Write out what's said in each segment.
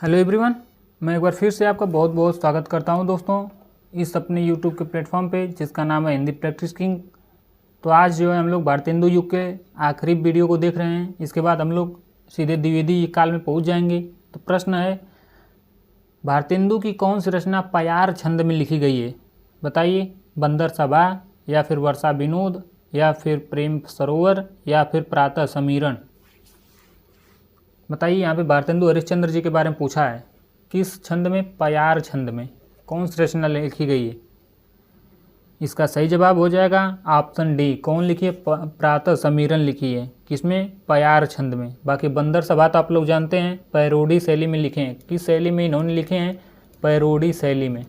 Hello everyone, मैं एक बार फिर से आपका बहुत बहुत स्वागत करता हूं दोस्तों इस अपने यूट्यूब के प्लेटफॉर्म पे जिसका नाम है हिंदी प्रैक्टिस किंग। तो आज जो है हम लोग भारतेंदु युग के आखिरी वीडियो को देख रहे हैं। इसके बाद हम लोग सीधे द्विवेदी काल में पहुंच जाएंगे। तो प्रश्न है, भारतेंदु की कौन सी रचना पयार छंद में लिखी गई है? बताइए। बंदर सभा, या फिर वर्षा विनोद, या फिर प्रेम सरोवर, या फिर प्रातः समीरण। बताइए। यहाँ पे भारतेंदु हरिश्चंद्र जी के बारे में पूछा है, किस छंद में? पयार छंद में। कौन सी रचना लिखी गई है? इसका सही जवाब हो जाएगा ऑप्शन डी। कौन लिखी है? प्रातः समीरण लिखी है। किसमें? पयार छंद में। बाकी बंदर सभा तो आप लोग जानते हैं पैरोडी शैली में लिखे हैं। किस शैली में इन्होंने लिखे हैं? पैरोडी शैली में।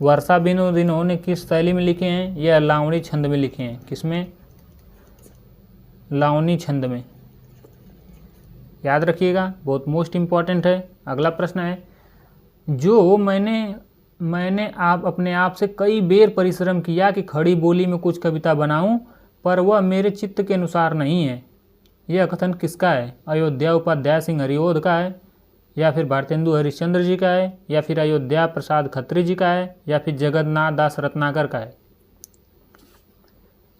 वर्षा विनोद इन्होंने किस शैली में लिखे हैं? यह लावणी छंद में लिखे हैं। किसमें? लावणी छंद में। याद रखिएगा, बहुत मोस्ट इम्पॉर्टेंट है। अगला प्रश्न है, जो मैंने अपने आप से कई बेर परिश्रम किया कि खड़ी बोली में कुछ कविता बनाऊं, पर वह मेरे चित्त के अनुसार नहीं है। यह कथन किसका है? अयोध्या उपाध्याय सिंह हरिओध का है, या फिर भारतेंदु हरिश्चंद्र जी का है, या फिर अयोध्या प्रसाद खत्री जी का है, या फिर जगन्नाथ दास रत्नाकर का है।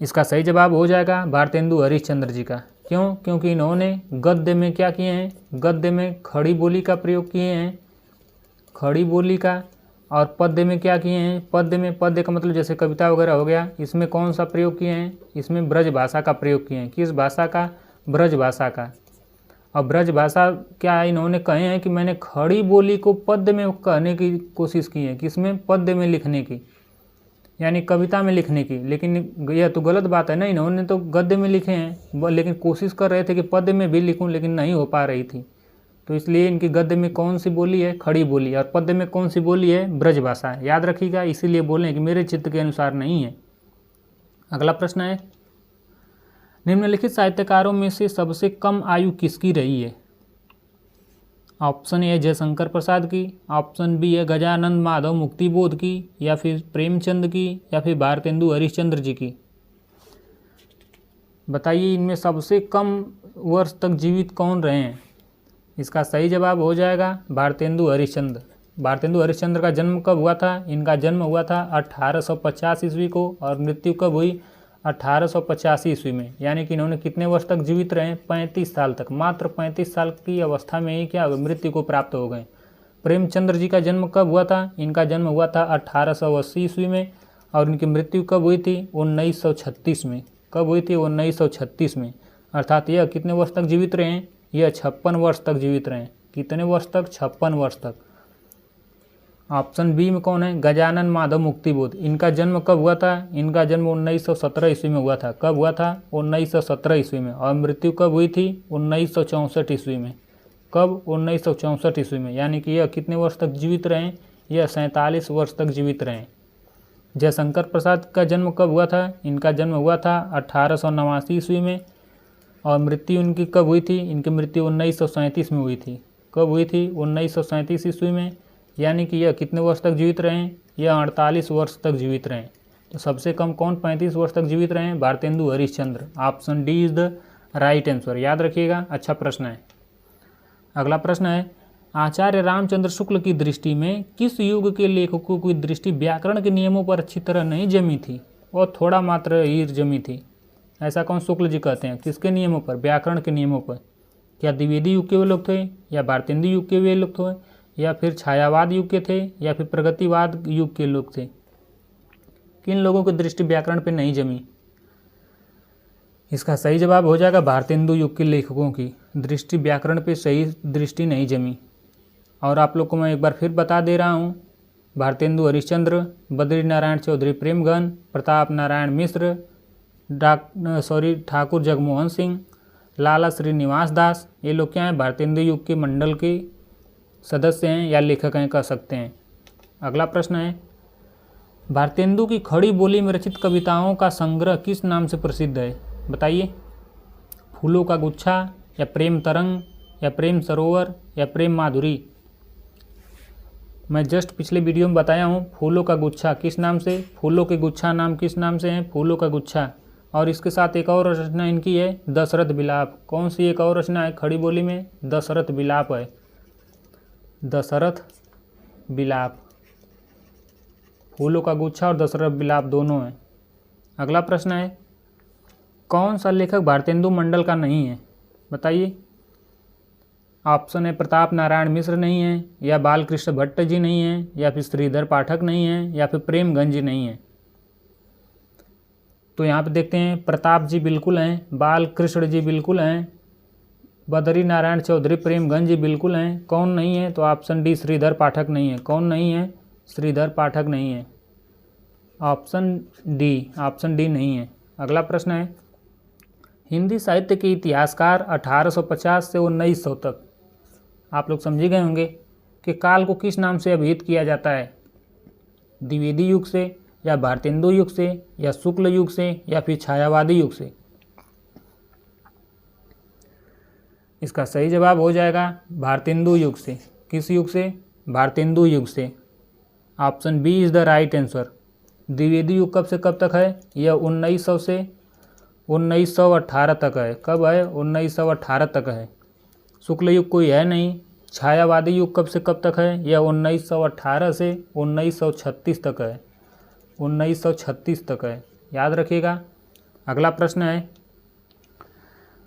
इसका सही जवाब हो जाएगा भारतेंदु हरिश्चंद्र जी का। क्यों? क्योंकि इन्होंने गद्य में क्या किए हैं? गद्य में खड़ी बोली का प्रयोग किए हैं, खड़ी बोली का। और पद्य में क्या किए हैं? पद्य का मतलब जैसे कविता वगैरह हो गया, इसमें कौन सा प्रयोग किए हैं? इसमें ब्रज भाषा का प्रयोग किए हैं। किस भाषा का? ब्रज भाषा का। और ब्रज भाषा क्या इन्होंने कहे हैं कि मैंने खड़ी बोली को पद्य में कहने की कोशिश की है। किसमें? पद्य में लिखने की, यानी कविता में लिखने की। लेकिन यह तो गलत बात है ना। इन्होंने तो गद्य में लिखे हैं, लेकिन कोशिश कर रहे थे कि पद्य में भी लिखूं, लेकिन नहीं हो पा रही थी। तो इसलिए इनकी गद्य में कौन सी बोली है? खड़ी बोली। और पद्य में कौन सी बोली है? ब्रज भाषा। याद रखिएगा, इसीलिए बोलें कि मेरे चित्त के अनुसार नहीं है। अगला प्रश्न है, निम्नलिखित साहित्यकारों में से सबसे कम आयु किसकी रही है? ऑप्शन ए जयशंकर प्रसाद की, ऑप्शन बी है गजानंद माधव मुक्तिबोध की, या फिर प्रेमचंद की, या फिर भारतेंदु हरिश्चंद्र जी की। बताइए, इनमें सबसे कम वर्ष तक जीवित कौन रहे हैं? इसका सही जवाब हो जाएगा भारतेंदु हरिश्चंद्र। भारतेंदु हरिश्चंद्र का जन्म कब हुआ था? इनका जन्म हुआ था 1850 ईस्वी को, और मृत्यु कब हुई? 1885 ईस्वी में। यानी कि इन्होंने कितने वर्ष तक जीवित रहे? 35 साल तक। मात्र 35 साल की अवस्था में ही क्या मृत्यु को प्राप्त हो गए। प्रेमचंद्र जी का जन्म कब हुआ था? इनका जन्म हुआ था 1880 ईस्वी में, और इनकी मृत्यु कब हुई थी? 1936 में। कब हुई थी? 1936 में। अर्थात यह कितने वर्ष तक जीवित रहे हैं? यह 56 वर्ष तक जीवित रहे। कितने वर्ष तक? 56 वर्ष तक। ऑप्शन बी में कौन है? गजानन माधव मुक्तिबोध। इनका जन्म कब हुआ था? इनका जन्म 1917 ईस्वी में हुआ था। कब हुआ था? 1917 ईस्वी में। और मृत्यु कब हुई थी? 1964 ईस्वी में। कब? 1964 ईस्वी में। यानी कि यह कितने वर्ष तक जीवित रहे? यह 47 वर्ष तक जीवित रहे। जयशंकर प्रसाद का जन्म कब हुआ था? इनका जन्म हुआ था 1889 ईस्वी में, और मृत्यु इनकी कब हुई थी? इनकी मृत्यु 1937 में हुई थी। कब हुई थी? 1937 ईस्वी में। यानी कि यह कितने वर्ष तक जीवित रहे? यह 48 वर्ष तक जीवित रहे। तो सबसे कम कौन 35 वर्ष तक जीवित रहे? Bharatendu Harishchandra. Option D is the right answer. याद रखिएगा, अच्छा प्रश्न है। अगला प्रश्न है, आचार्य रामचंद्र शुक्ल की दृष्टि में किस युग के लेखकों की दृष्टि व्याकरण के नियमों पर अच्छी तरह नहीं जमी थी और थोड़ा मात्र ही जमी थी? ऐसा कौन शुक्ल जी कहते हैं? किसके नियमों पर? व्याकरण के नियमों पर। क्या द्विवेदी युग के वे लोग थे, या भारतेंदु युग के वे लोग थे, या फिर छायावाद युग के थे, या फिर प्रगतिवाद युग के लोग थे? किन लोगों की दृष्टि व्याकरण पे नहीं जमी? इसका सही जवाब हो जाएगा भारतेंदु युग के लेखकों की दृष्टि व्याकरण पे सही दृष्टि नहीं जमी। और आप लोग को मैं एक बार फिर बता दे रहा हूँ, भारतेंदु हरिश्चंद्र, बद्री नारायण चौधरी प्रेमगन, प्रताप नारायण मिश्र, ठाकुर जगमोहन सिंह, लाला श्रीनिवास दास, ये लोग क्या हैं? भारतेंदु युग के मंडल के सदस्य हैं या लेखक हैं, कह सकते हैं। अगला प्रश्न है, भारतेंदु की खड़ी बोली में रचित कविताओं का संग्रह किस नाम से प्रसिद्ध है? बताइए। फूलों का गुच्छा, या प्रेम तरंग, या प्रेम सरोवर, या प्रेम माधुरी। मैं जस्ट पिछले वीडियो में बताया हूँ, फूलों का गुच्छा किस नाम से? फूलों के गुच्छा नाम किस नाम से है? फूलों का गुच्छा। और इसके साथ एक और रचना इनकी है, दशरथ विलाप। कौन सी एक और रचना है खड़ी बोली में? दशरथ विलाप है। दशरथ विलाप, फूलों का गुच्छा और दशरथ विलाप दोनों हैं। अगला प्रश्न है, कौन सा लेखक भारतेंदु मंडल का नहीं है, बताइए। ऑप्शन है प्रताप नारायण मिश्र नहीं है, या बालकृष्ण भट्ट जी नहीं है, या फिर श्रीधर पाठक नहीं है, या फिर प्रेमगंज जी नहीं है। तो यहाँ पे देखते हैं, प्रताप जी बिल्कुल हैं, बालकृष्ण जी बिल्कुल हैं, बद्री नारायण चौधरी प्रेमगंज जी बिल्कुल हैं। कौन नहीं है, तो ऑप्शन डी श्रीधर पाठक नहीं है। कौन नहीं है, श्रीधर पाठक नहीं है। ऑप्शन डी नहीं है। अगला प्रश्न है, हिंदी साहित्य के इतिहासकार 1850 से 1900 तक, आप लोग समझ गए होंगे कि काल को किस नाम से अभिहित किया जाता है, द्विवेदी युग से, या भारतेंदु युग से, या शुक्ल युग से, या फिर छायावादी युग से। इसका सही जवाब हो जाएगा भारतेंदु युग से। किस युग से, भारतेंदु युग से। Option B is the right answer. Dwivedi युग कब से कब तक है, यह 1900 से 1918 तक है। कब है, 1918 तक है। शुक्ल युग कोई है नहीं। छायावादी युग कब से कब तक है, यह 1918 से 1936 तक है। 1936 तक है, याद रखिएगा। अगला प्रश्न है,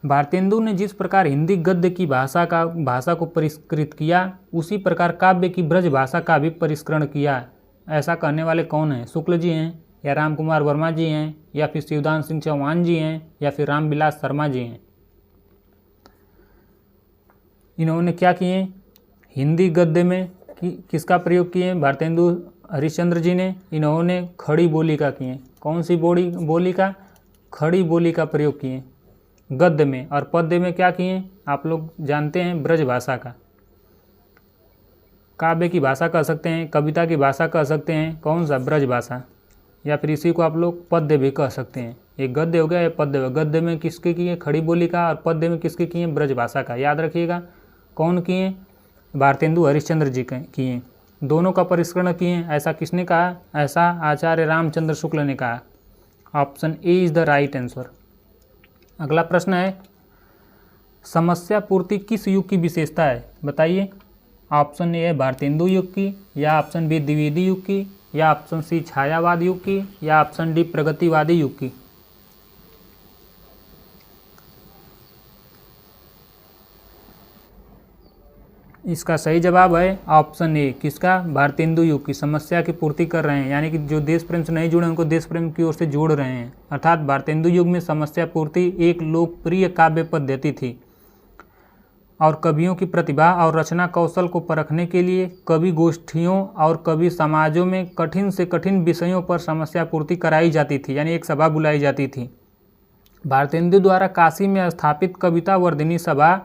भारतेंदु ने जिस प्रकार हिंदी गद्य की भाषा को परिष्कृत किया, उसी प्रकार काव्य की ब्रज भाषा का भी परिष्करण किया, ऐसा कहने वाले कौन हैं? शुक्ल जी हैं, या राम कुमार वर्मा जी हैं, या फिर शिवदान सिंह चौहान जी हैं, या फिर रामविलास शर्मा जी हैं। इन्होंने क्या किए, हिंदी गद्य में किसका प्रयोग किए? भारतेंदु हरिश्चंद्र जी ने। इन्होंने खड़ी बोली का किए। कौन सी बोली का? खड़ी बोली का प्रयोग किए गद्य में। और पद्य में क्या किए, आप लोग जानते हैं, ब्रज भाषा का। काव्य की भाषा कह सकते हैं, कविता की भाषा कह सकते हैं, कौन सा? ब्रज भाषा। या फिर इसी को आप लोग पद्य भी कह सकते हैं। एक गद्य हो गया, एक पद्य हो गया। गद्य में किसके किए? खड़ी बोली का। और पद्य में किसके किए? ब्रज भाषा का। याद रखिएगा। कौन किए? भारतेंदु हरिश्चंद्र जी किए। दोनों का परिष्करण किए। ऐसा किसने कहा? ऐसा आचार्य रामचंद्र शुक्ल ने कहा। Option A is the right answer. अगला प्रश्न है, समस्या पूर्ति किस युग की विशेषता है, बताइए। ऑप्शन ए है भारतेंदु युग की, या ऑप्शन बी द्विवेदी युग की, या ऑप्शन सी छायावाद युग की, या ऑप्शन डी प्रगतिवादी युग की। इसका सही जवाब है ऑप्शन ए। किसका? भारतेंदु युग की। समस्या की पूर्ति कर रहे हैं, यानी कि जो देश प्रेम से नहीं जुड़े उनको देश प्रेम की ओर से जोड़ रहे हैं। अर्थात भारतेंदु युग में समस्या पूर्ति एक लोकप्रिय काव्य पद्धति थी, और कवियों की प्रतिभा और रचना कौशल को परखने के लिए कवि गोष्ठियों और कवि समाजों में कठिन से कठिन विषयों पर समस्या पूर्ति कराई जाती थी, यानी एक सभा बुलाई जाती थी। भारतेंदु द्वारा काशी में स्थापित कविता वर्धिनी सभा,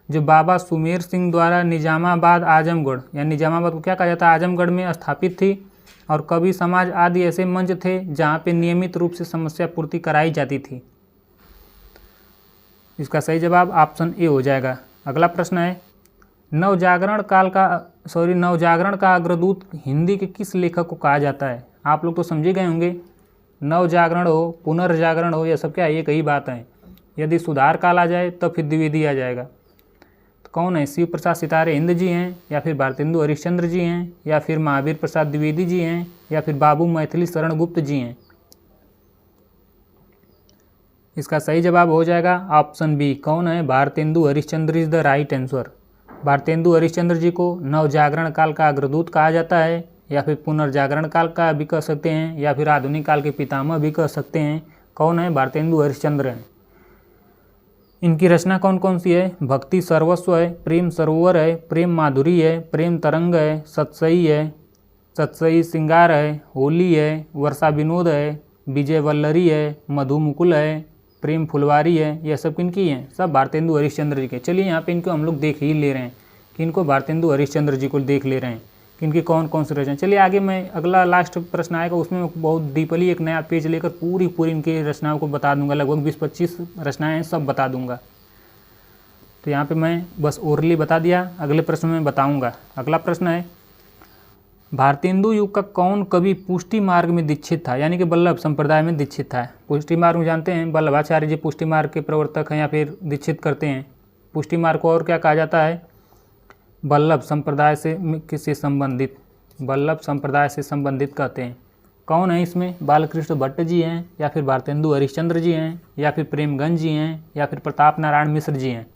जो बाबा सुमेर सिंह द्वारा निजामाबाद आजमगढ़, या निजामाबाद को क्या कहा जाता है, आजमगढ़ में स्थापित थी। और कवि समाज आदि ऐसे मंच थे जहाँ पे नियमित रूप से समस्या पूर्ति कराई जाती थी। इसका सही जवाब ऑप्शन ए हो जाएगा। अगला प्रश्न है, नवजागरण का अग्रदूत हिंदी के किस लेखक को कहा जाता है? आप लोग तो समझे गए होंगे। नवजागरण हो, पुनर्जागरण हो, यह सब क्या एक ही बात है। यदि सुधार काल आ जाए तब फिर द्विवेदी आ जाएगा। तो कौन है? शिव प्रसाद सितारे हिंद जी हैं, या फिर भारतेंदु हरिश्चंद्र जी हैं, या फिर महावीर प्रसाद द्विवेदी जी हैं, या फिर बाबू मैथिली शरण गुप्त जी हैं। इसका सही जवाब हो जाएगा ऑप्शन बी। कौन है? Bharatendu Harishchandra is the right answer. Bharatendu Harishchandra ji को नवजागरण काल का अग्रदूत कहा जाता है, या फिर पुनर्जागरण काल का भी कह सकते हैं, या फिर आधुनिक काल के पितामह भी कह सकते हैं। कौन है? भारतेंदु हरिश्चंद्र हैं। इनकी रचना कौन कौन सी है? भक्ति सर्वस्व है, प्रेम सरोवर है, प्रेम माधुरी है, प्रेम तरंग है, सतसई है, सतसई श्रृंगार है, होली है, वर्षा विनोद है, विजय वल्लरी है, मधु मुकुल है, प्रेम फुलवारी है। यह सब किनकी हैं? सब भारतेंदु हरिश्चंद्र जी के। चलिए यहाँ पे इनको हम लोग देख ही ले रहे हैं कि इनको भारतेंदु हरिश्चंद्र जी को देख ले रहे हैं कि इनकी कौन कौन सी रचना। चलिए आगे मैं अगला लास्ट प्रश्न आएगा, उसमें मैं बहुत डीपली एक नया पेज लेकर पूरी इनकी रचनाओं को बता दूंगा। लगभग 20-25 रचनाएँ हैं, सब बता दूंगा। तो यहाँ पे मैं बस ओरली बता दिया, अगले प्रश्न में बताऊँगा। अगला प्रश्न है, भारतेंदु युग का कौन कवि पुष्टि मार्ग में दीक्षित था, यानी कि वल्लभ संप्रदाय में दीक्षित था? पुष्टि मार्ग में जानते हैं, वल्लभाचार्य जी पुष्टि मार्ग के प्रवर्तक हैं, या फिर दीक्षित करते हैं। पुष्टि मार्ग को और क्या कहा जाता है? वल्लभ संप्रदाय से संबंधित, वल्लभ संप्रदाय से संबंधित कहते हैं। कौन है इसमें? बालकृष्ण भट्ट जी हैं, या फिर भारतेंदु हरिश्चंद्र जी हैं, या फिर प्रेमगंज जी हैं, या फिर प्रताप नारायण मिश्र जी हैं।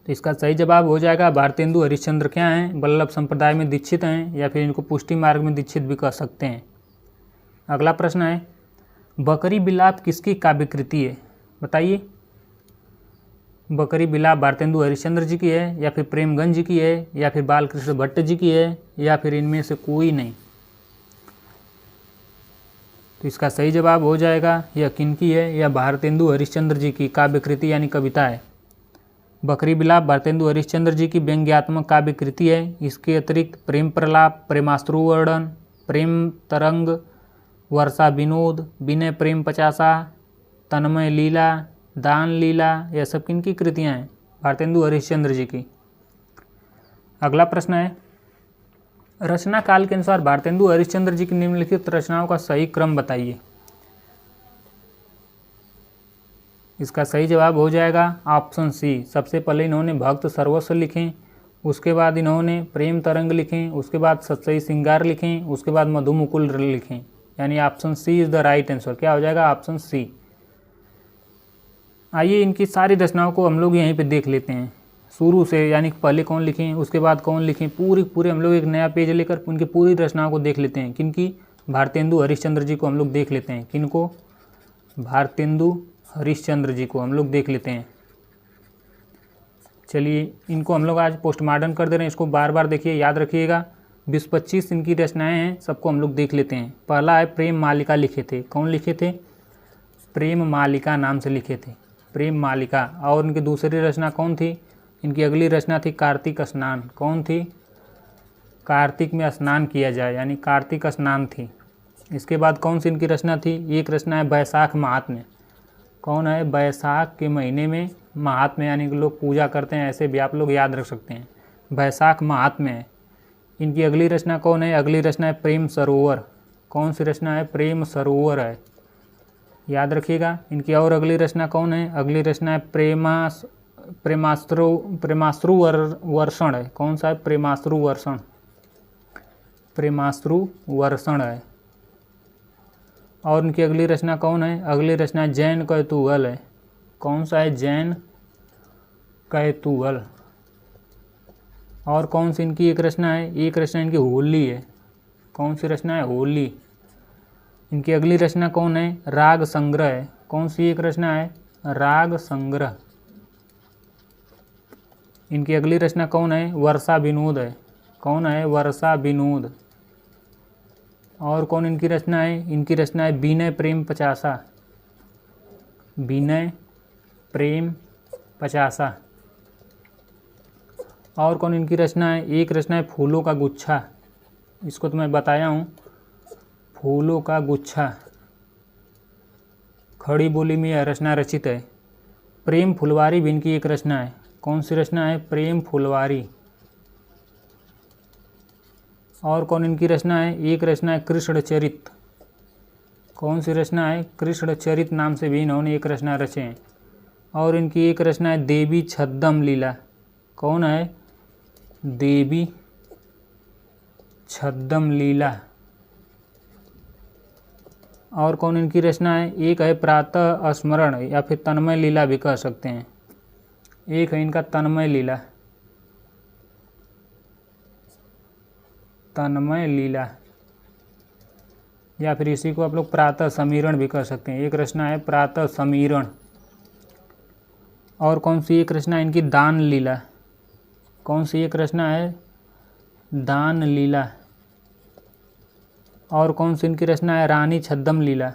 तो इसका सही जवाब हो जाएगा भारतेंदु हरिश्चंद्र क्या हैं? वल्लभ संप्रदाय में दीक्षित हैं, या फिर इनको पुष्टि मार्ग में दीक्षित भी कह सकते हैं। अगला प्रश्न है, बकरी बिलाप किसकी काव्यकृति है? बताइए। बकरी बिलाप भारतेंदु हरिश्चंद्र जी की है, या फिर प्रेमगंज जी की है, या फिर बालकृष्ण भट्ट जी की है, या फिर इनमें से कोई नहीं। तो इसका सही जवाब हो जाएगा यह किनकी है? यह भारतेंदु हरिश्चंद्र जी की काव्यकृति यानी कविता है। बकरी बिलाप भारतेंदु हरिश्चंद्र जी की व्यंग्यात्मक काव्यकृति है। इसके अतिरिक्त प्रेम प्रलाप, प्रेमाश्रुवर्णन, प्रेम तरंग, वर्षा विनोद, विनय प्रेम पचासा, तन्मय लीला, दान लीला, यह सब किनकी कृतियाँ हैं? भारतेंदु हरिश्चंद्र जी की। अगला प्रश्न है, रचना काल के अनुसार भारतेंदु हरिश्चंद्र जी की निम्नलिखित रचनाओं का सही क्रम बताइए। इसका सही जवाब हो जाएगा ऑप्शन सी। सबसे पहले इन्होंने भक्त सर्वस्व लिखे, उसके बाद इन्होंने प्रेम तरंग लिखे, उसके बाद सत्सई श्रृंगार लिखे, उसके बाद मधुमुकुल लिखे, यानी option C is the right answer. क्या हो जाएगा? Option C. आइए इनकी सारी रचनाओं को हम लोग यहीं पे देख लेते हैं शुरू से, यानी पहले कौन लिखे उसके बाद कौन लिखे, पूरे हम लोग एक नया पेज लेकर उनकी पूरी रचनाओं को देख लेते हैं। किनकी? भारतेंदु हरिश्चंद्र जी को हम लोग देख लेते हैं। किनको? भारतेंदु हरिश्चंद्र जी को हम लोग देख लेते हैं। चलिए इनको हम लोग आज पोस्टमार्टम कर दे रहे हैं, इसको बार बार देखिए, याद रखिएगा। 20-25 इनकी रचनाएं हैं, सबको हम लोग देख लेते हैं। पहला है प्रेम मालिका लिखे थे। कौन लिखे थे? प्रेम मालिका नाम से लिखे थे, प्रेम मालिका। और इनकी दूसरी रचना कौन थी? इनकी अगली रचना थी कार्तिक स्नान। कौन थी? कार्तिक में स्नान किया जाए, यानी कार्तिक स्नान थी। इसके बाद कौन सी इनकी रचना थी? एक रचना है बैसाख महात्म्य। कौन है? बैसाख के महीने में महात्म्य, यानी कि लोग पूजा करते हैं, ऐसे भी आप लोग याद रख सकते हैं। बैसाख महात्म्य है। इनकी अगली रचना कौन है? अगली रचना है प्रेम सरोवर। कौन सी रचना है? प्रेम सरोवर है, याद रखिएगा। इनकी और अगली रचना कौन है? अगली रचना है प्रेमाश्रु वर्षण है। कौन सा है? प्रेमाश्रु वर्षण, प्रेमाश्रु वर्षण है। और इनकी अगली रचना कौन है? अगली रचना जैन कैतूहल है। कौन सा है? जैन कैतूहल। और कौन सी इनकी एक रचना है? एक रचना इनकी होली है। कौन सी रचना है? होली। इनकी अगली रचना कौन है? राग संग्रह है। कौन सी एक रचना है? राग संग्रह। इनकी अगली रचना कौन है? वर्षा विनोद है। कौन है? वर्षा विनोद। और कौन इनकी रचना है? इनकी रचना है विनय प्रेम पचासा, विनय प्रेम पचासा। और कौन इनकी रचना है? एक रचना है फूलों का गुच्छा। इसको तो मैं बताया हूँ, फूलों का गुच्छा। खड़ी बोली में यह रचना रचित है। प्रेम फुलवारी भी इनकी एक रचना है। कौन सी रचना है? प्रेम फुलवारी। और कौन इनकी रचना है? एक रचना है कृष्ण चरित। कौन सी रचना है? कृष्ण चरित नाम से भी इन्होंने एक रचना रचे हैं। और इनकी एक रचना है देवी छद्म लीला। कौन है? देवी छद्म लीला। और कौन इनकी रचना है? एक है प्रातः स्मरण, या फिर तन्मय लीला भी कह सकते हैं। एक है इनका तन्मय लीला, तन्मय लीला, या फिर इसी को आप लोग प्रातः समीरण भी कह सकते हैं। एक रचना है प्रातः समीरण। और कौन सी एक रचना है इनकी? दान लीला। कौन सी एक रचना है? दान लीला। और कौन सी इनकी रचना है? रानी छद्म लीला,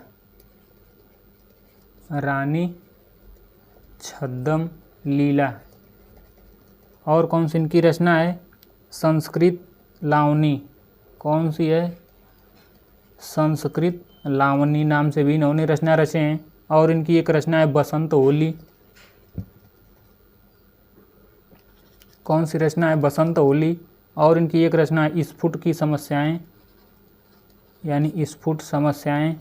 रानी छद्म लीला। और कौन सी इनकी रचना है? संस्कृत लावनी। कौन सी है? संस्कृत लावनी नाम से भी इन्होंने रचना रचे हैं। और इनकी एक रचना है बसंत होली। कौन सी रचना है? बसंत होली। और इनकी एक रचना है स्फुट की समस्याएं, यानी स्फुट समस्याएं।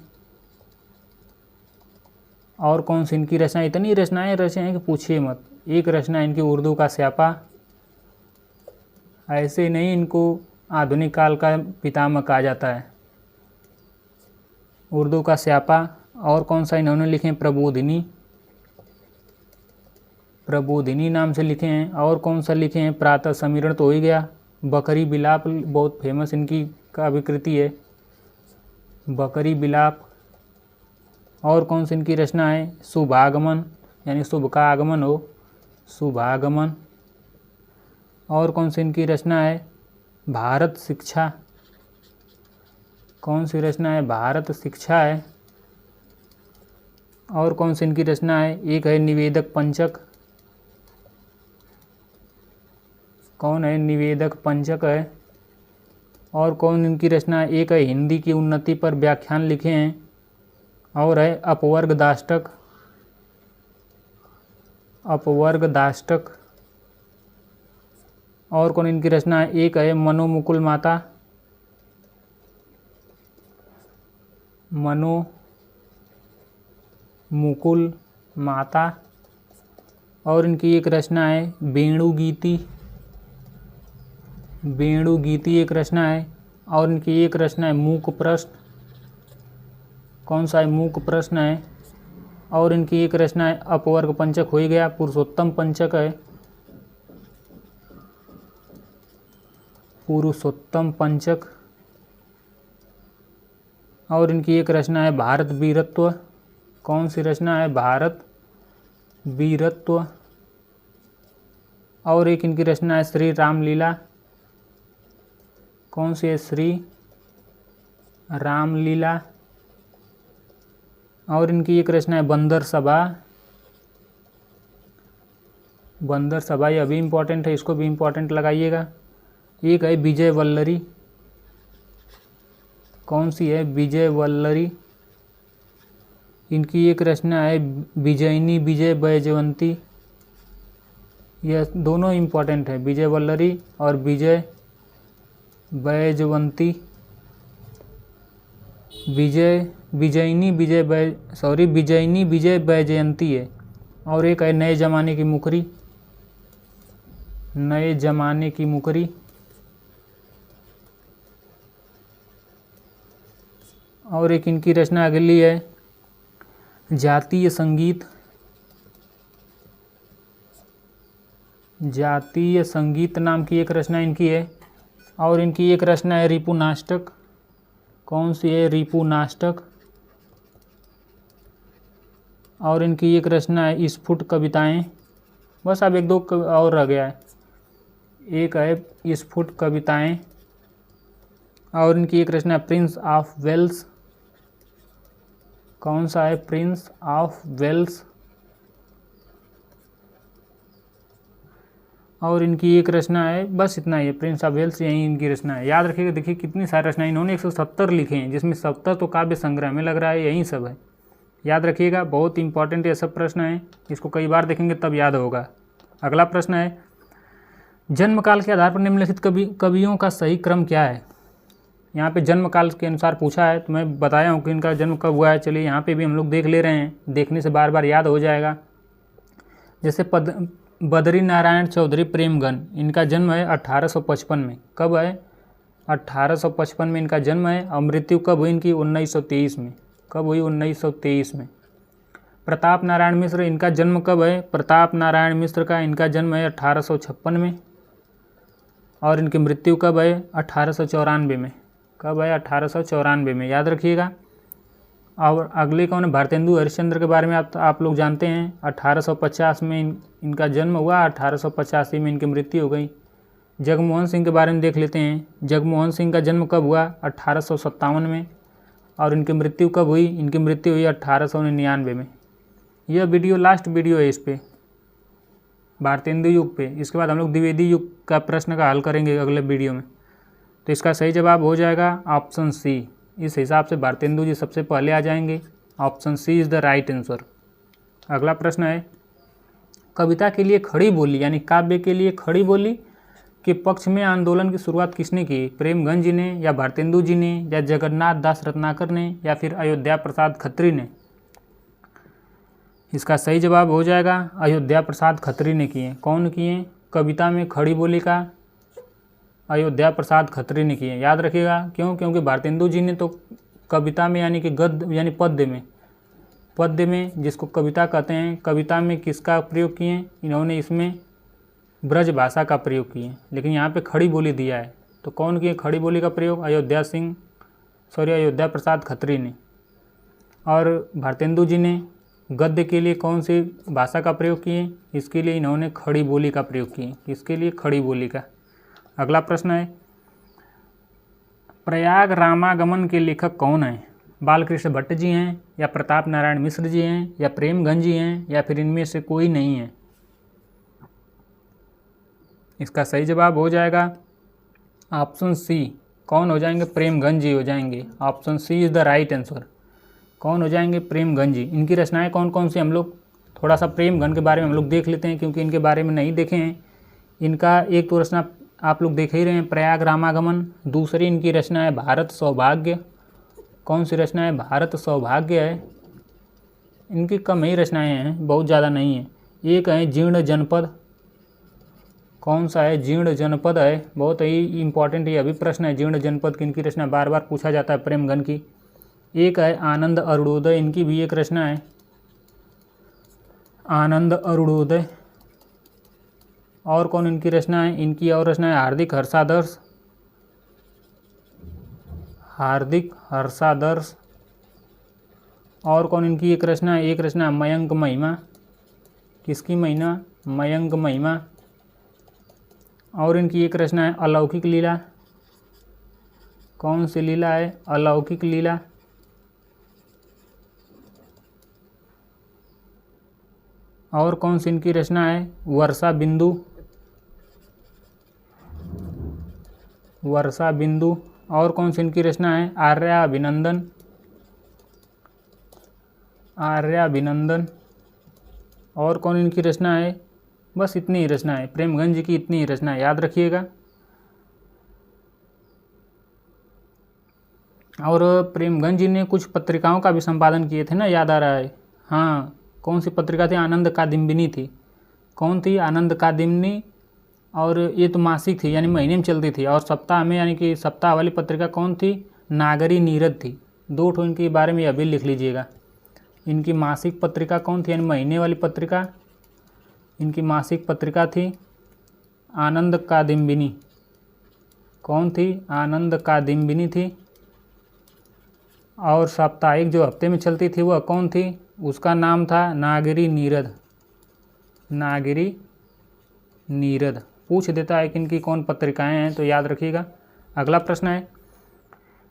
और कौन सी इनकी रचना? इतनी रचनाएं रचे हैं कि पूछिए मत। एक रचना इनकी उर्दू का स्यापा। ऐसे नहीं इनको आधुनिक काल का पितामह कहा जाता है। उर्दू का स्यापा। और कौन सा इन्होंने लिखे हैं? प्रबोधिनी, प्रबोधिनी नाम से लिखे हैं। और कौन सा लिखे हैं? प्रातः समीरण तो हो ही गया। बकरी बिलाप बहुत फेमस इनकी काव्यकृति है, बकरी बिलाप। और कौन सी इनकी रचना है? शुभागमन, यानी शुभ का आगमन हो, शुभागमन। और कौन सी इनकी रचना है? भारत शिक्षा। कौन सी रचना है? भारत शिक्षा है। और कौन सी इनकी रचना है? एक है निवेदक पंचक। कौन है? निवेदक पंचक है। और कौन इनकी रचना है? एक है हिंदी की उन्नति पर व्याख्यान लिखे हैं। और है अपवर्ग दाष्टक, अपवर्ग दाष्टक। और कौन इनकी रचना है? एक है मनोमुकुल माता, मनोमुकुल माता। और इनकी एक रचना है वेणुगीति, वेणुगीति एक रचना है। और इनकी एक रचना है मूक प्रश्न। कौन सा है? मूक प्रश्न है। और इनकी एक रचना है अपवर्ग पंचक हो ही गया, पुरुषोत्तम पंचक है, पुरुषोत्तम पंचक। और इनकी एक रचना है भारत वीरत्व। कौन सी रचना है? भारत वीरत्व। और एक इनकी रचना है श्री रामलीला। कौन सी है? श्री रामलीला। और इनकी एक रचना है बंदर सभा, बंदर सभा। ये अभी इम्पोर्टेंट है, इसको भी इम्पोर्टेंट लगाइएगा। एक है विजय वल्लरी। कौन सी है? विजय वल्लरी। इनकी एक रचना है विजयिनी विजय बैजयंती। यह दोनों इम्पोर्टेंट है, विजय वल्लरी और विजय बैजयंती। विजयिनी विजय बैजयंती है। और एक है नए जमाने की मुकरी, नए जमाने की मुकरी। और एक इनकी रचना अगली है जातीय संगीत, जातीय संगीत नाम की एक रचना इनकी है। और इनकी एक रचना है रिपु नाटक। कौन सी है? रिपु नाटक। और इनकी एक रचना है स्फुट कविताएं। बस अब एक दो और रह गया है। एक है स्फुट कविताएं। और इनकी एक रचना है प्रिंस ऑफ वेल्स। कौन सा है? Prince of Wales. और इनकी एक रचना है, बस इतना ही है, प्रिंस ऑफ वेल्स, यही इनकी रचना है। याद रखिएगा, देखिए कितनी सारी रचनाएं इन्होंने 170 लिखे हैं, जिसमें 70 तो काव्य संग्रह में लग रहा है, यही सब है। याद रखिएगा, बहुत इंपॉर्टेंट ये सब प्रश्न है, इसको कई बार देखेंगे तब याद होगा। अगला प्रश्न है जन्म काल के आधार पर निम्नलिखित कवियों का सही क्रम क्या है। यहाँ पे जन्म काल के अनुसार पूछा है, तो मैं बताया हूँ कि इनका जन्म कब हुआ है। चलिए यहाँ पे भी हम लोग देख ले रहे हैं, देखने से बार बार याद हो जाएगा। जैसे बद्री नारायण चौधरी प्रेमगन, इनका जन्म है 1855 में। कब है? 1855 में इनका जन्म है। और मृत्यु कब हुई इनकी? 1923 में। कब हुई? 1923 में। प्रताप नारायण मिश्र, इनका जन्म कब है? प्रताप नारायण मिश्र का इनका जन्म है 1856 में। और इनकी मृत्यु कब है? 1894 में। कब है? 1894 में, याद रखिएगा। और अगले कौन है? भारतेंदु हरिश्चंद्र के बारे में आप लोग जानते हैं। 1850 में इनका जन्म हुआ, 1885 में इनकी मृत्यु हो गई। जगमोहन सिंह के बारे में देख लेते हैं। जगमोहन सिंह का जन्म कब हुआ? 1857 में। और इनकी मृत्यु कब हुई? इनकी मृत्यु हुई 1899 में। यह वीडियो लास्ट वीडियो है इस पर, भारतेंदु युग पे। इसके बाद हम लोग द्विवेदी युग का प्रश्न का हल करेंगे अगले वीडियो में। तो इसका सही जवाब हो जाएगा ऑप्शन सी। इस हिसाब से भारतेंदु जी सबसे पहले आ जाएंगे। Option C is the right answer. अगला प्रश्न है कविता के लिए खड़ी बोली यानी काव्य के लिए खड़ी बोली के पक्ष में आंदोलन की शुरुआत किसने की? प्रेमगंज जी ने, या भारतेंदु जी ने, या जगन्नाथ दास रत्नाकर ने, या फिर अयोध्या प्रसाद खत्री ने? इसका सही जवाब हो जाएगा अयोध्या प्रसाद खत्री ने किए। कौन किए? कविता में खड़ी बोली का अयोध्या प्रसाद खत्री ने किए। याद रखिएगा क्यों, क्योंकि भारतेंदु जी ने तो कविता में यानी कि गद्य यानी पद्य में जिसको कविता कहते हैं, कविता में किसका प्रयोग किए? इन्होंने इसमें ब्रज भाषा का प्रयोग किए। लेकिन यहाँ पे खड़ी बोली दिया है, तो कौन किए खड़ी बोली का प्रयोग? अयोध्या प्रसाद खत्री ने। और भारतेंदु जी ने गद्य के लिए कौन सी भाषा का प्रयोग किए? इसके लिए इन्होंने खड़ी बोली का प्रयोग किए। इसके लिए खड़ी बोली का। अगला प्रश्न है, प्रयाग रामागमन के लेखक कौन हैं? बालकृष्ण भट्ट जी हैं, या प्रताप नारायण मिश्र जी हैं, या प्रेमगंज जी हैं, या फिर इनमें से कोई नहीं है? इसका सही जवाब हो जाएगा ऑप्शन सी। कौन हो जाएंगे? प्रेमगंज जी हो जाएंगे। Option C is the right answer. कौन हो जाएंगे? प्रेमगंज जी। इनकी रचनाएं कौन कौन सी, हम लोग थोड़ा सा प्रेमगंज के बारे में हम लोग देख लेते हैं, क्योंकि इनके बारे में नहीं देखे हैं। इनका एक तो रचना आप लोग देख ही रहे हैं, प्रयाग रामागमन। दूसरी इनकी रचना है भारत सौभाग्य। कौन सी रचना है? भारत सौभाग्य है। इनकी कम ही रचनाएं हैं, बहुत ज़्यादा नहीं है। एक है जीर्ण जनपद। कौन सा है? जीर्ण जनपद है। बहुत ही इंपॉर्टेंट ये अभी प्रश्न है, जीर्ण जनपद की इनकी रचना बार बार पूछा जाता है प्रेमगंज की। एक है आनंद अरुणोदय, इनकी भी एक रचना है आनंद अरुणोदय। और कौन इनकी रचना है? इनकी और रचना है हार्दिक हर्षादर्श। हार्दिक हर्षादर्श। और कौन इनकी एक रचना है? एक रचना मयंक महिमा। किसकी महिमा? मयंक महिमा। और इनकी एक रचना है अलौकिक लीला। कौन सी लीला है? अलौकिक लीला। और कौन सी इनकी रचना है? वर्षा बिंदु। वर्षा बिंदु। और कौन सी इनकी रचना है? आर्याभिनंदन। आर्याभिनंदन। और कौन इनकी रचना है? बस इतनी ही रचना है, प्रेमगंज जी की इतनी ही रचना है, याद रखिएगा। और प्रेमगंज जी ने कुछ पत्रिकाओं का भी संपादन किए थे ना, याद आ रहा है। हाँ, कौन सी पत्रिका थी? आनंद कादिम्बिनी थी। कौन थी? आनंद कादिम्बिनी। और ये तो मासिक थी, यानी महीने में चलती थी। और सप्ताह में यानी कि सप्ताह वाली पत्रिका कौन थी? नागरी नीरद थी। दो ठो इनके बारे में अभी लिख लीजिएगा। इनकी मासिक पत्रिका कौन थी, यानी महीने वाली पत्रिका? इनकी मासिक पत्रिका थी आनंद कादिम्बिनी। कौन थी? आनंद कादिम्बिनी थी। और साप्ताहिक जो हफ्ते में चलती थी वह कौन थी? उसका नाम था नागरी नीरद। नागरी नीरद। पूछ देता है कि इनकी कौन पत्रिकाएं हैं, तो याद रखिएगा। अगला प्रश्न है,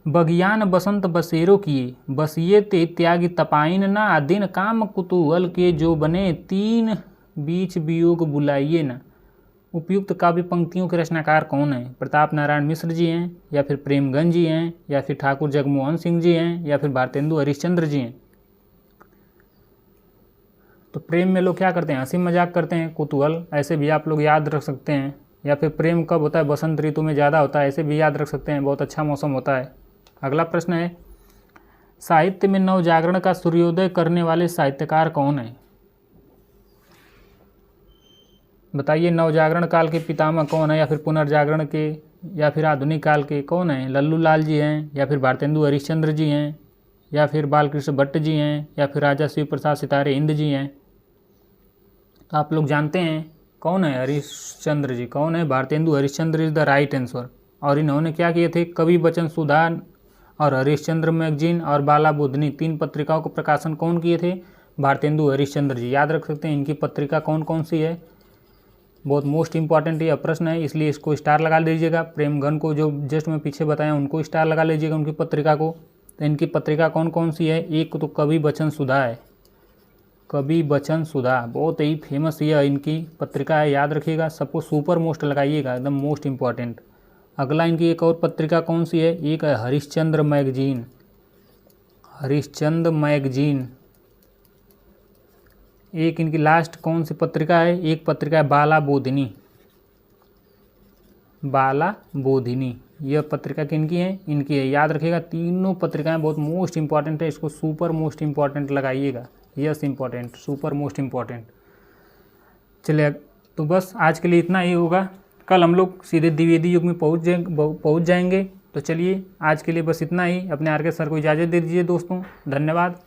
बगियान बसंत बसेरो किए, बसिए ते त्यागी तपाइन ना, दिन काम कुतूहल के जो बने, तीन बीच वियोग बुलाइए ना। उपयुक्त काव्य पंक्तियों के रचनाकार कौन हैं? प्रताप नारायण मिश्र जी हैं, या फिर प्रेमगंज जी हैं, या फिर ठाकुर जगमोहन सिंह जी हैं, या फिर भारतेंदु हरिश्चंद्र जी हैं? तो प्रेम में लोग क्या करते हैं? हंसी मजाक करते हैं। कुतूहल ऐसे भी आप लोग याद रख सकते हैं। या फिर प्रेम कब होता है? बसंत ऋतु में ज़्यादा होता है, ऐसे भी याद रख सकते हैं, बहुत अच्छा मौसम होता है। अगला प्रश्न है, साहित्य में नवजागरण का सूर्योदय करने वाले साहित्यकार कौन है? बताइए, नवजागरण काल के पितामह कौन है? या फिर पुनर्जागरण के, या फिर आधुनिक काल के कौन हैं? लल्लू लाल जी हैं, या फिर भारतेंदु हरिश्चंद्र जी हैं, या फिर बालकृष्ण भट्ट जी हैं, या फिर राजा शिव प्रसाद सितारे हिंद जी हैं? तो आप लोग जानते हैं कौन है? हरिश्चंद्र जी। कौन है? Bharatendu Harishchandra is the right answer. और इन्होंने क्या किए थे? कवि वचन सुधा और हरिश्चंद्र मैगजीन और बाला बुधनी, तीन पत्रिकाओं को प्रकाशन कौन किए थे? भारतेंदु हरिश्चंद्र जी। याद रख सकते हैं इनकी पत्रिका कौन कौन सी है। बहुत मोस्ट इंपॉर्टेंट ये प्रश्न है, इसलिए इसको स्टार लगा लीजिएगा। प्रेमगंज को जो जस्ट मैं पीछे बताया उनको स्टार लगा लीजिएगा, उनकी पत्रिका को। तो इनकी पत्रिका कौन कौन सी है? एक तो कवि वचन सुधा है। कवि वचन सुधा बहुत ही फेमस ये इनकी पत्रिका है, याद रखिएगा। सबको सुपर मोस्ट लगाइएगा, एकदम मोस्ट इंपॉर्टेंट। अगला इनकी एक और पत्रिका कौन सी है? एक है हरिश्चंद्र मैगजीन। हरिश्चंद्र मैगजीन। एक इनकी लास्ट कौन सी पत्रिका है? एक पत्रिका है बाला बोधिनी। बाला बोधिनी, यह पत्रिका किनकी है? इनकी है। याद रखिएगा, तीनों पत्रिकाएं बहुत मोस्ट इंपॉर्टेंट है, इसको सुपर मोस्ट इंपॉर्टेंट लगाइएगा। Yes important, super most important. चलिए, तो बस आज के लिए इतना ही होगा। कल हम लोग सीधे द्विवेदी युग में पहुँच जाएंगे। तो चलिए आज के लिए बस इतना ही। अपने आर के सर को इजाज़त दे दीजिए दोस्तों। धन्यवाद।